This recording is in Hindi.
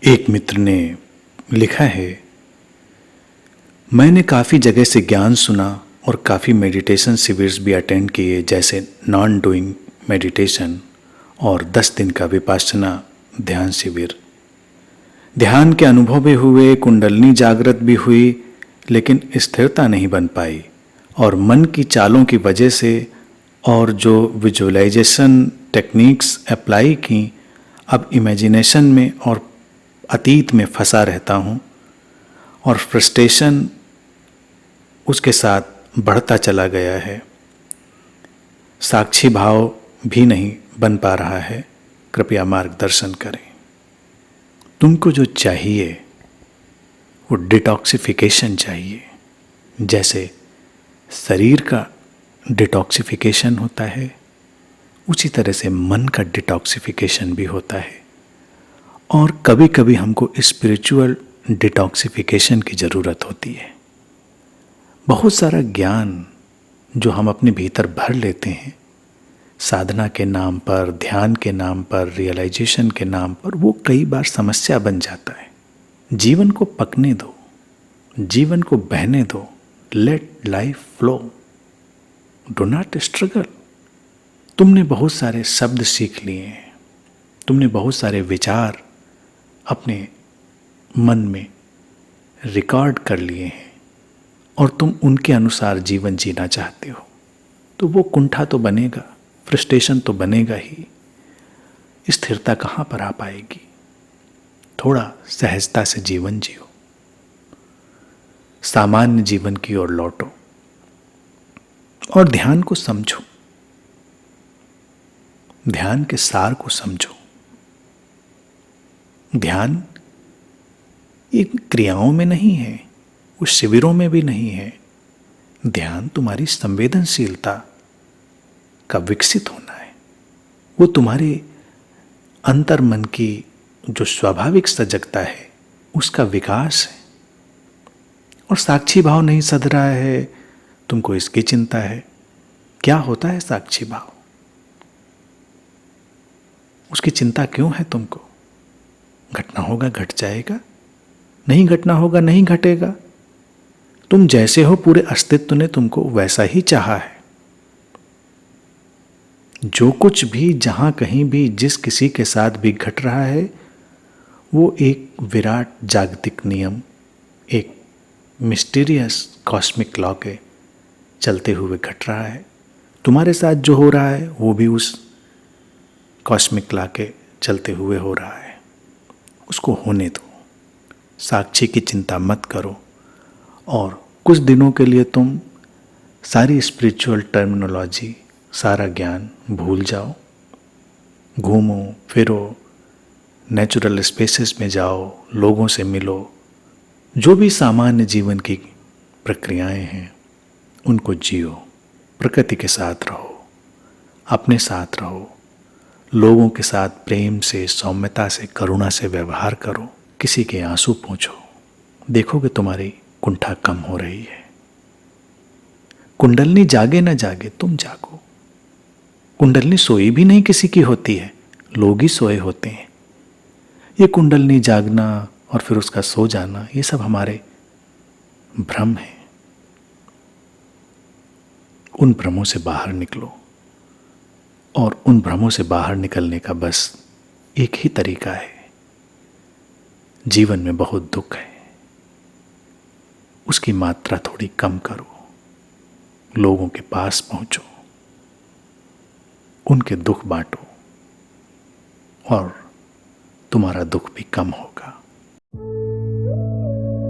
एक मित्र ने लिखा है, मैंने काफ़ी जगह से ज्ञान सुना और काफ़ी मेडिटेशन शिविर्स भी अटेंड किए, जैसे नॉन डूइंग मेडिटेशन और 10 दिन का विपासना ध्यान शिविर। ध्यान के अनुभव भी हुए, कुंडलनी जागृत भी हुई, लेकिन स्थिरता नहीं बन पाई और मन की चालों की वजह से और जो विजुअलाइजेशन टेक्निक्स अप्लाई की, अब इमेजिनेशन में और अतीत में फंसा रहता हूँ और फ्रस्ट्रेशन उसके साथ बढ़ता चला गया है। साक्षी भाव भी नहीं बन पा रहा है, कृपया मार्गदर्शन करें। तुमको जो चाहिए वो डिटॉक्सिफिकेशन चाहिए। जैसे शरीर का डिटॉक्सिफिकेशन होता है, उसी तरह से मन का डिटॉक्सिफिकेशन भी होता है। और कभी कभी हमको स्पिरिचुअल डिटॉक्सिफिकेशन की ज़रूरत होती है। बहुत सारा ज्ञान जो हम अपने भीतर भर लेते हैं साधना के नाम पर, ध्यान के नाम पर, रियलाइजेशन के नाम पर, वो कई बार समस्या बन जाता है। जीवन को पकने दो, जीवन को बहने दो, late life flow, do not struggle. तुमने बहुत सारे शब्द सीख लिए हैं, तुमने बहुत सारे विचार अपने मन में रिकॉर्ड कर लिए हैं और तुम उनके अनुसार जीवन जीना चाहते हो, तो वो कुंठा तो बनेगा, फ्रस्ट्रेशन तो बनेगा ही। स्थिरता कहाँ पर आ पाएगी? थोड़ा सहजता से जीवन जियो, सामान्य जीवन की ओर लौटो और ध्यान को समझो, ध्यान के सार को समझो। ध्यान इन क्रियाओं में नहीं है, उस शिविरों में भी नहीं है। ध्यान तुम्हारी संवेदनशीलता का विकसित होना है, वो तुम्हारे अंतर मन की जो स्वाभाविक सजगता है उसका विकास है। और साक्षी भाव नहीं सध रहा है, तुमको इसकी चिंता है। क्या होता है साक्षी भाव? उसकी चिंता क्यों है तुमको? घटना होगा घट जाएगा, नहीं घटना होगा नहीं घटेगा। तुम जैसे हो, पूरे अस्तित्व ने तुमको वैसा ही चाहा है। जो कुछ भी, जहां कहीं भी, जिस किसी के साथ भी घट रहा है, वो एक विराट जागतिक नियम, एक मिस्टीरियस कॉस्मिक लॉ के चलते हुए घट रहा है। तुम्हारे साथ जो हो रहा है वो भी उस कॉस्मिक लॉ के चलते हुए हो रहा है। उसको होने दो, साक्षी की चिंता मत करो और कुछ दिनों के लिए तुम सारी स्पिरिचुअल टर्मिनोलॉजी, सारा ज्ञान भूल जाओ। घूमो फिरो, नेचुरल स्पेसेस में जाओ, लोगों से मिलो, जो भी सामान्य जीवन की प्रक्रियाएं हैं उनको जियो। प्रकृति के साथ रहो, अपने साथ रहो, लोगों के साथ प्रेम से, सौम्यता से, करुणा से व्यवहार करो। किसी के आंसू पोंछो, देखोगे तुम्हारी कुंठा कम हो रही है। कुंडलनी जागे ना जागे, तुम जागो। कुंडलनी सोई भी नहीं किसी की होती है, लोग ही सोए होते हैं। ये कुंडलनी जागना और फिर उसका सो जाना, ये सब हमारे भ्रम है। उन भ्रमों से बाहर निकलो और उन भ्रमों से बाहर निकलने का बस एक ही तरीका है। जीवन में बहुत दुख है, उसकी मात्रा थोड़ी कम करो, लोगों के पास पहुंचो, उनके दुख बांटो और तुम्हारा दुख भी कम होगा।